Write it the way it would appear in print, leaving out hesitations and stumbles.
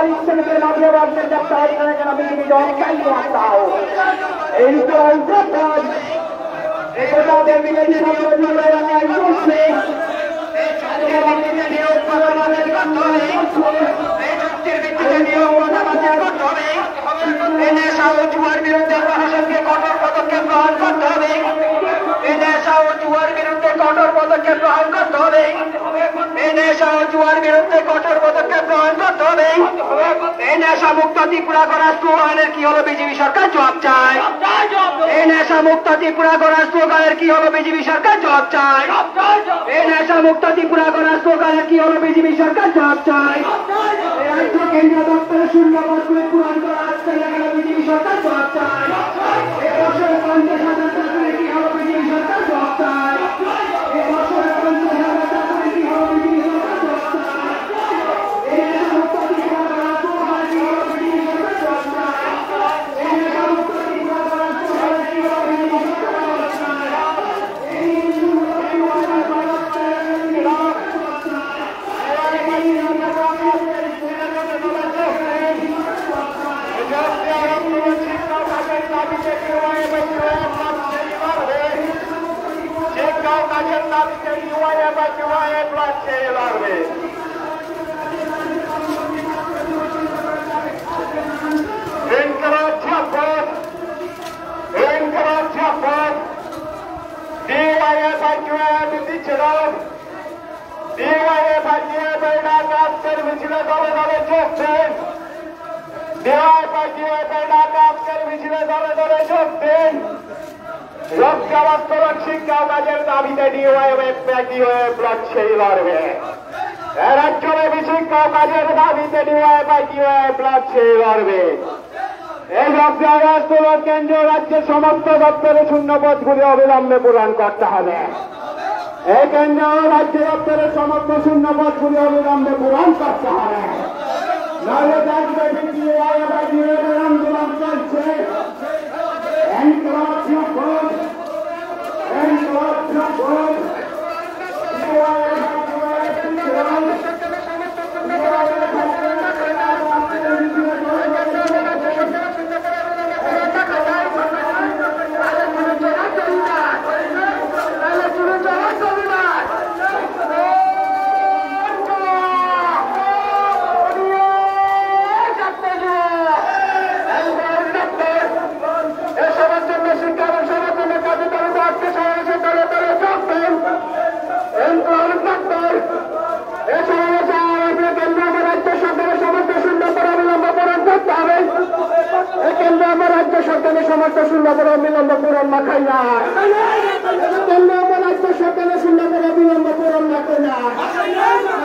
इच्छा के मामले वाले जब तारीख करने के नबी की जॉब का ही आता हो इनको उधर एक बता दे मिले जी सब लोग जुड़े हैं इसमें ये वाले ने दियो ऊपर वाले का तो है ये चुट्टी बिट्टी दियो वाला बात को तो है इन्हें साउथ जुआर विरुद्ध प्रशासन के कठोर पदक्षेप ग्रहण करते হবে इन्हें साउथ जुआर विरुद्ध कठोर पदक्षेप ग्रहण करते হবে इन्हें साउथ जुआर विरुद्ध कठोर पदक्षेप ग्रहण करते হবে এই নেশা মুক্ত ত্রিপুরা করার স্লোগানের কি হলো বিজেপি সরকার জবাব চায় এই নেশা মুক্ত ত্রিপুরা করার স্লোগানের কি হলো বিজেপি সরকার জবাব চায় এই নেশা মুক্ত ত্রিপুরা করার স্লোগানের কি হলো বিজেপি সরকার জবাব চায় এই রাজ্য কেন্দ্রীয় দপ্তরের শূন্য পদগুলি পূরণ করা আসতে লাগলে বিজেপি সরকার জবাব চায় এই বছরে 50,000 চাকরি কি হলো বিজেপি সরকার জবাব চায় এই বছরে 50,000 চাকরি কি হলো বিজেপি সরকার জবাব চায় এই নেশা মুক্ত ত্রিপুরা করার স্লোগানের কি হলো বিজেপি সরকার জবাব চায় এই নেশা মুক্ত ত্রিপুরা করার স্লোগানের কি হলো বিজেপি সরকার জবাব চায় এই শিক্ষা কাজের দাবিতে ব্লক সেই লড়বে রাজ্যব্যাপী শিক্ষা কাজের দাবিতে ব্লক সেই লড়বে এই লক্ষ্যে আন্দোলন কেন্দ্রীয় রাজ্যের সমস্ত দপ্তরের শূন্য পদগুলি অবিলম্বে পূরণ করতে হবে এই কেন্দ্রীয় রাজ্য দপ্তরের সমস্ত শূন্য পদগুলি অবিলম্বে পূরণ করতে হবে নাহলে রাজ্যব্যাপী আন্দোলন চলছে রাজ্য সরকারের সমস্ত শূন্য করে অবিলম্ব পূরণ না খাই না রাজ্য সরকারের শূন্য করে অবিলম্ব পূরণ না খাই না